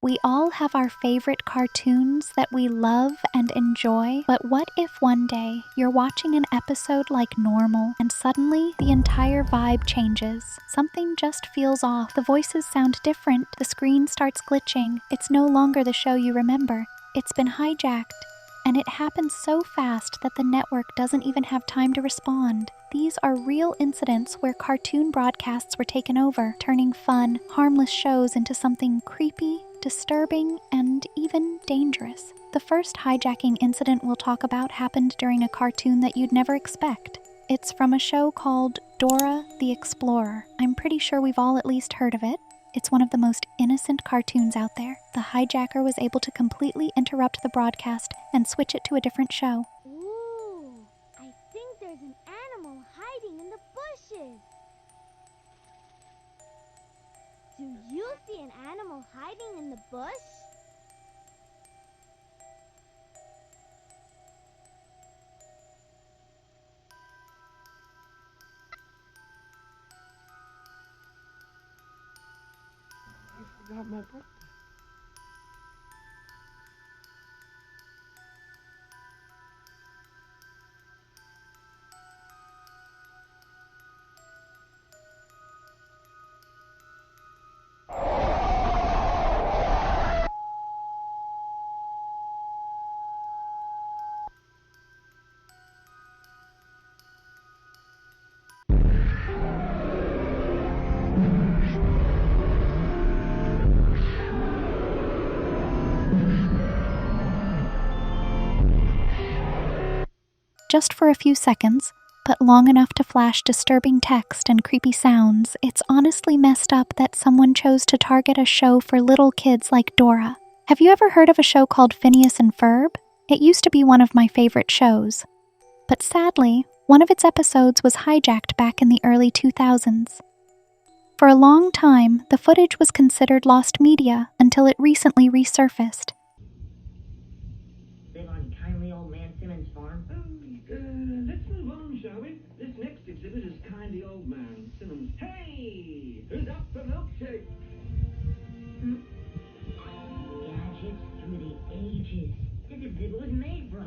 We all have our favorite cartoons that we love and enjoy, but what if one day you're watching an episode like normal and suddenly the entire vibe changes? Something just feels off. The voices sound different, the screen starts glitching. It's no longer the show you remember. It's been hijacked. And it happens so fast that the network doesn't even have time to respond. These are real incidents where cartoon broadcasts were taken over, turning fun, harmless shows into something creepy, disturbing, and even dangerous. The first hijacking incident we'll talk about happened during a cartoon that you'd never expect. It's from a show called Dora the Explorer. I'm pretty sure we've all at least heard of it. It's one of the most innocent cartoons out there. The hijacker was able to completely interrupt the broadcast and switch it to a different show. Ooh, I think there's an animal hiding in the bushes. Do you see an animal hiding in the bush? I forgot my birthday. Just for a few seconds, but long enough to flash disturbing text and creepy sounds, it's honestly messed up that someone chose to target a show for little kids like Dora. Have you ever heard of a show called Phineas and Ferb? It used to be one of my favorite shows. But sadly, one of its episodes was hijacked back in the early 2000s. For a long time, the footage was considered lost media until it recently resurfaced. Live on kindly old man Simmons' farm? Let's move on, shall we? This next exhibit is Kindly Old Man Simmons. Hey! Who's up for milkshake? Gadgets through the ages. This exhibit was made for us.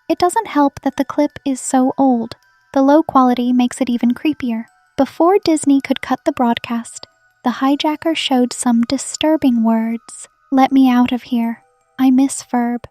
It doesn't help that the clip is so old. The low quality makes it even creepier. Before Disney could cut the broadcast, the hijacker showed some disturbing words. "Let me out of here. I miss Ferb.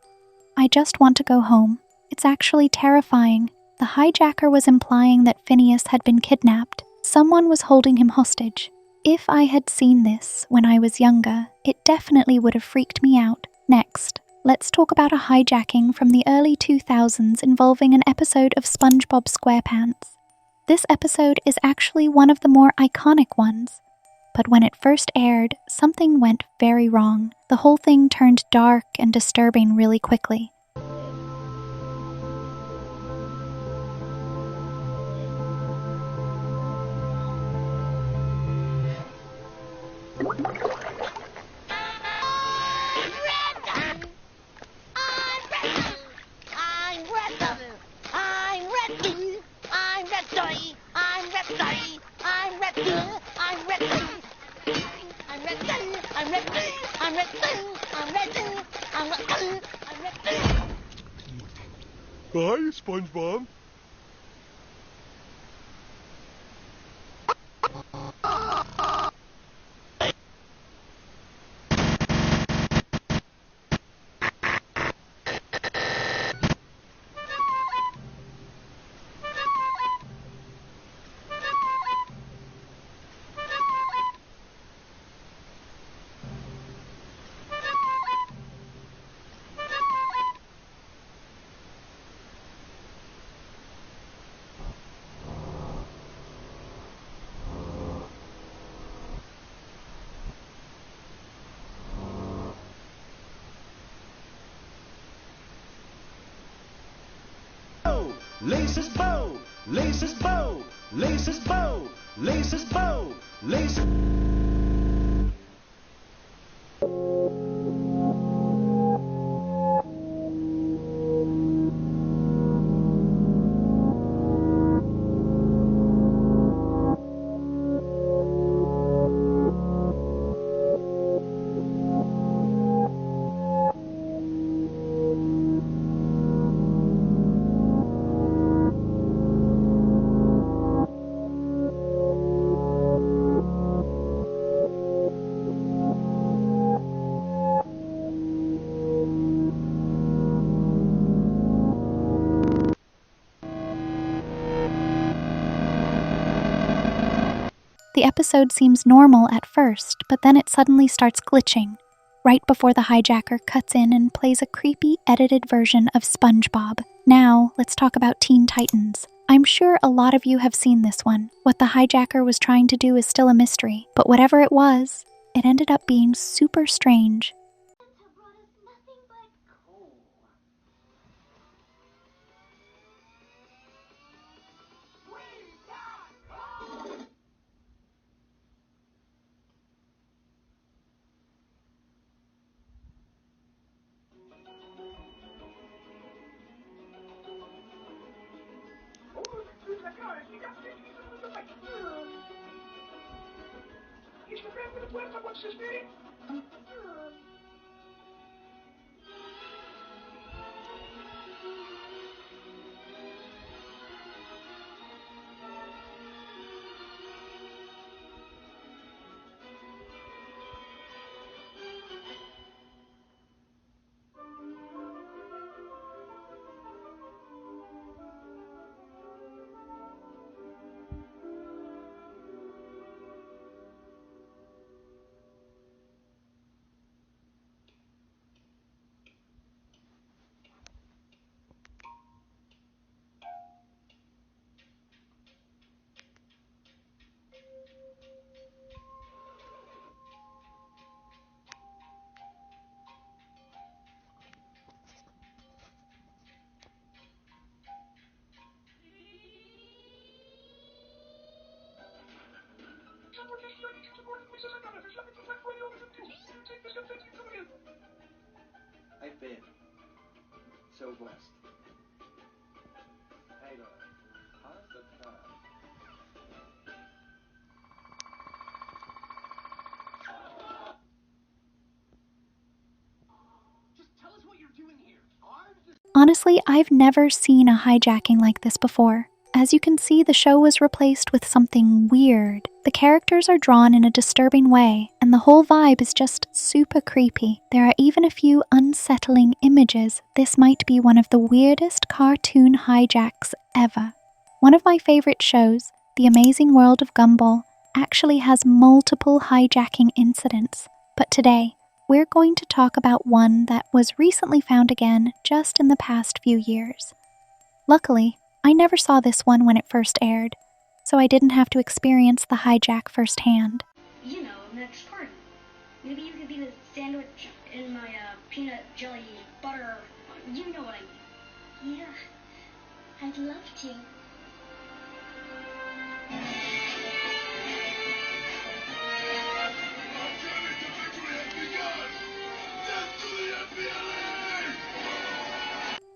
I just want to go home." It's actually terrifying. The hijacker was implying that Phineas had been kidnapped. Someone was holding him hostage. If I had seen this when I was younger, it definitely would have freaked me out. Next, let's talk about a hijacking from the early 2000s involving an episode of SpongeBob SquarePants. This episode is actually one of the more iconic ones. But when it first aired, something went very wrong. The whole thing turned dark and disturbing really quickly. Hi, SpongeBob. laces bow, laces bow, laces bow, laces bow, laces. The episode seems normal at first, but then it suddenly starts glitching, right before the hijacker cuts in and plays a creepy, edited version of SpongeBob. Now, let's talk about Teen Titans. I'm sure a lot of you have seen this one. What the hijacker was trying to do is still a mystery, but whatever it was, it ended up being super strange. Santa brought us nothing but coal. I've been so blessed. Hey, how's the time? Just tell us what you're doing here. Honestly, I've never seen a hijacking like this before. As you can see, the show was replaced with something weird. The characters are drawn in a disturbing way, and the whole vibe is just super creepy. There are even a few unsettling images. This might be one of the weirdest cartoon hijacks ever. One of my favorite shows, The Amazing World of Gumball, actually has multiple hijacking incidents. But today, we're going to talk about one that was recently found again just in the past few years. Luckily, I never saw this one when it first aired, so I didn't have to experience the hijack firsthand. You know, next party. Maybe you could be the sandwich in my peanut jelly butter. You know what I mean. Yeah, I'd love to.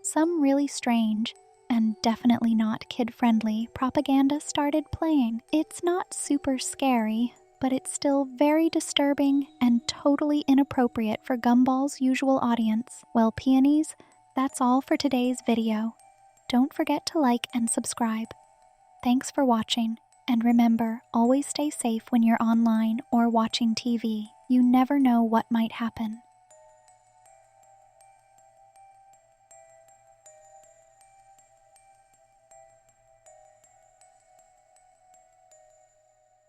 Some really strange, and definitely not kid-friendly, propaganda started playing. It's not super scary, but it's still very disturbing and totally inappropriate for Gumball's usual audience. Well, peonies, that's all for today's video. Don't forget to like and subscribe. Thanks for watching, and remember, always stay safe when you're online or watching TV. You never know what might happen.